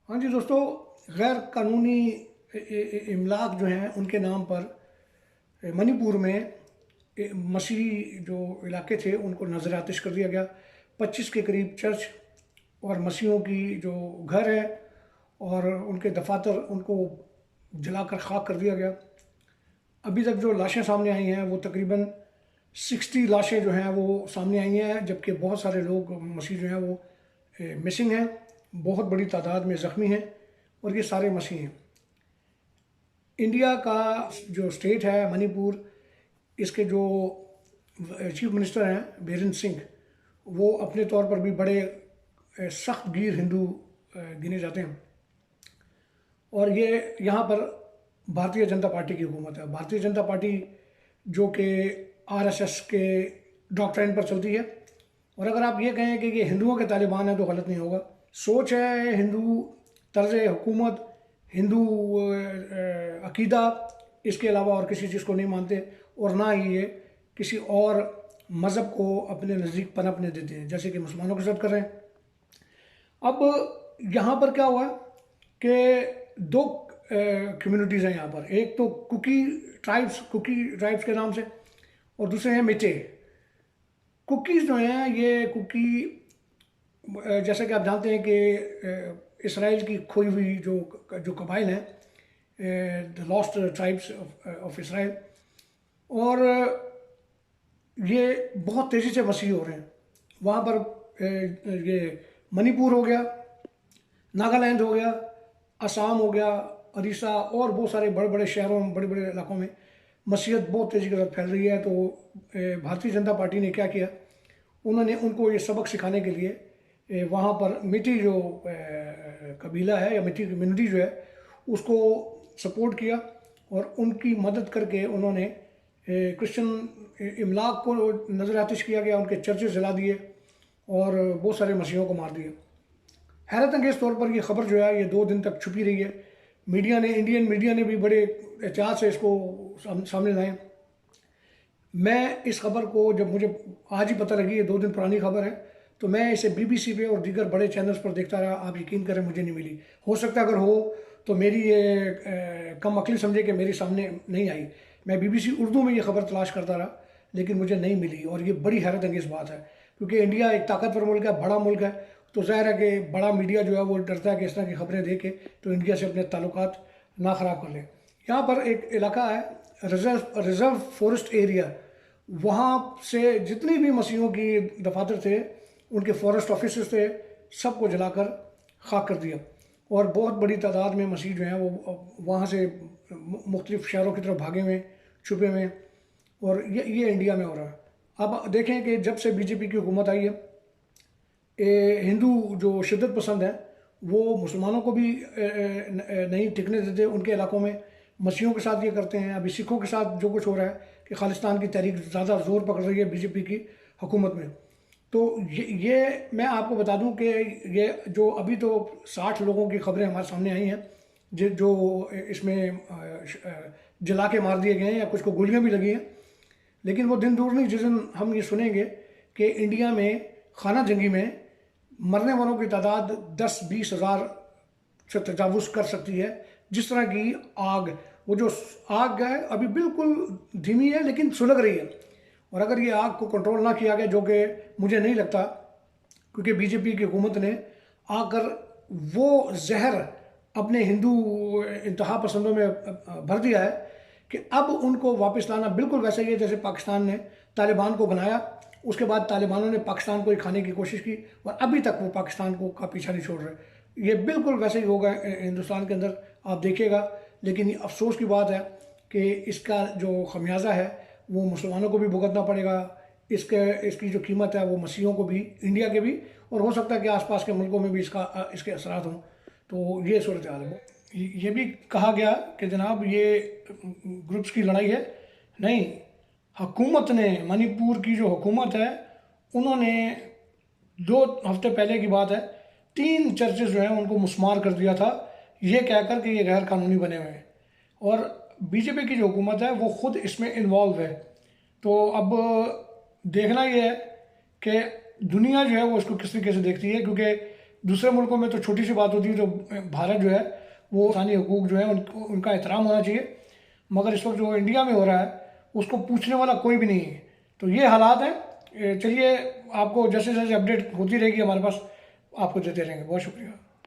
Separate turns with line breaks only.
हाँ जी दोस्तों, गैर कानूनी इमलाक जो हैं उनके नाम पर मणिपुर में मसीही जो इलाके थे उनको नज़र आतिश कर दिया गया। 25 के करीब चर्च और मसीहों की जो घर है और उनके दफातर उनको जलाकर खाक कर दिया गया। अभी तक जो लाशें सामने आई हैं वो तकरीबन 60 लाशें जो हैं वो सामने आई हैं, जबकि बहुत सारे लोग मसीह जो हैं वो मिसिंग हैं। बहुत बड़ी तादाद में ज़ख्मी हैं और ये सारे मसीह हैं। इंडिया का जो स्टेट है मणिपुर, इसके जो चीफ मिनिस्टर हैं बीरेंद्र सिंह, वो अपने तौर पर भी बड़े सख्त गिर हिंदू गिने जाते हैं। और ये यहाँ पर भारतीय जनता पार्टी की हुकूमत है। भारतीय जनता पार्टी जो कि आरएसएस के डॉक्ट्राइन पर चलती है। और अगर आप ये कहें कि ये हिंदुओं के तालिबान हैं तो गलत नहीं होगा। सोच है हिंदू, तर्ज हुकूमत, हिंदू अकीदा, इसके अलावा और किसी चीज़ को नहीं मानते और ना ही ये किसी और मज़हब को अपने नज़दीक पनपने देते हैं, जैसे कि मुसलमानों के साथ कर रहे हैं। अब यहाँ पर क्या हुआ कि दो कम्युनिटीज़ हैं यहाँ पर। एक तो कुकी ट्राइब्स के नाम से, और दूसरे हैं मिटे। कुकीज़ जो हैं ये कुकी, जैसे कि आप जानते हैं कि इसराइल की खोई हुई जो जो कबाइल हैं, the lost tribes of Israel, और ये बहुत तेज़ी से वसी हो रहे हैं। वहाँ पर ये मणिपुर हो गया, नागालैंड हो गया, असम हो गया, उड़ीसा और बहुत सारे बड़े बड़े शहरों में, बड़े बड़े इलाकों में मसीहत बहुत तेज़ी के साथ फैल रही है। तो भारतीय जनता पार्टी ने क्या किया, उन्होंने उनको ये सबक सिखाने के लिए वहाँ पर मिट्टी जो कबीला है या मिट्टी कम्युनिटी जो है उसको सपोर्ट किया और उनकी मदद करके उन्होंने क्रिश्चियन इमलाक को नज़र आतिश किया गया, उनके चर्चेस जला दिए और बहुत सारे मसीहों को मार दिया। हैरत अंगेज़ तौर पर यह खबर जो है ये 2 दिन तक छुपी रही है। मीडिया ने, इंडियन मीडिया ने भी बड़े एहतियात से इसको सामने लाए। मैं इस खबर को, जब मुझे आज ही पता लगी, ये 2 दिन पुरानी खबर है, तो मैं इसे बीबीसी पे और दीगर बड़े चैनल्स पर देखता रहा। आप यकीन करें मुझे नहीं मिली। हो सकता है अगर हो तो मेरी ये कम अक्ली समझे कि मेरे सामने नहीं आई। मैं बीबीसी उर्दू में ये खबर तलाश करता रहा लेकिन मुझे नहीं मिली, और ये बड़ी हैरत अंगेज़ बात है क्योंकि इंडिया एक ताकतवर मुल्क है, बड़ा मुल्क है, तो ज़ाहिर है कि बड़ा मीडिया जो है वो डरता है कि इस तरह की खबरें दे के तो इंडिया से अपने ताल्लुकात ना ख़राब कर ले। यहाँ पर एक इलाका है रिज़र्व फॉरेस्ट एरिया, वहाँ से जितनी भी मसीहों की दफातर थे, उनके फॉरेस्ट ऑफिसर्स थे, सबको जलाकर खाक कर दिया। और बहुत बड़ी तादाद में मसीह जो हैं वो वहाँ से मुख्तलिफ़ शहरों की तरफ भागे हुए, छुपे हुए। और ये इंडिया में हो रहा है। अब देखें कि जब से बीजेपी की हुकूमत आई है, हिंदू जो शिद्दत पसंद है वो मुसलमानों को भी नहीं टिकने देते उनके इलाकों में। मसीहों के साथ ये करते हैं। अभी सिखों के साथ जो कुछ हो रहा है कि खालिस्तान की तहरीक ज़्यादा ज़ोर पकड़ रही है बीजेपी की हुकूमत में। तो ये मैं आपको बता दूं कि ये जो अभी तो 60 लोगों की खबरें हमारे सामने आई हैं जो इसमें जला के मार दिए गए हैं या कुछ को गोलियां भी लगी हैं। लेकिन वो दिन दूर नहीं जिस दिन हम ये सुनेंगे कि इंडिया में खाना जंगी में मरने वालों की तादाद 10-20 हज़ार से तजावुज़ कर सकती है। जिस तरह की आग, वो जो आग है अभी बिल्कुल धीमी है लेकिन सुलग रही है, और अगर ये आग को कंट्रोल ना किया गया, जो कि मुझे नहीं लगता, क्योंकि बीजेपी की हुकूमत ने आकर वो जहर अपने हिंदू इंतहा पसंदों में भर दिया है कि अब उनको वापस लाना बिल्कुल वैसा ही है जैसे पाकिस्तान ने तालिबान को बनाया। उसके बाद तालिबानों ने पाकिस्तान को ही खाने की कोशिश की और अभी तक वो पाकिस्तान को का पीछा नहीं छोड़ रहे। ये बिल्कुल वैसे ही होगा हिंदुस्तान के अंदर, आप देखिएगा। लेकिन ये अफसोस की बात है कि इसका जो खमियाजा है वो मुसलमानों को भी भुगतना पड़ेगा। इसकी जो कीमत है वो मसीहों को भी, इंडिया के भी, और हो सकता है कि आसपास के मुल्कों में भी इसके असरात हों। तो ये सूरत हाल है। ये भी कहा गया कि जनाब ये ग्रुप्स की लड़ाई है, नहीं, हुकूमत ने, मणिपुर की जो हुकूमत है उन्होंने 2 हफ्ते पहले की बात है 3 चर्चेज जो हैं उनको मुस्मार कर दिया था, ये कहकर कि ये गैर कानूनी बने हुए हैं। और बीजेपी की जो हुकूमत है वो खुद इसमें इन्वॉल्व है। तो अब देखना ये है कि दुनिया जो है वो इसको किस तरीके से देखती है, क्योंकि दूसरे मुल्कों में तो छोटी सी बात होती है, तो भारत जो है वो इंसानी हकूक जो है उनका एहतराम होना चाहिए, मगर इस वक्त जो इंडिया में हो रहा है उसको पूछने वाला कोई भी नहीं है। तो ये हालात हैं। चलिए, आपको जैसे जैसे अपडेट होती रहेगी हमारे पास, आपको देते रहेंगे। बहुत शुक्रिया।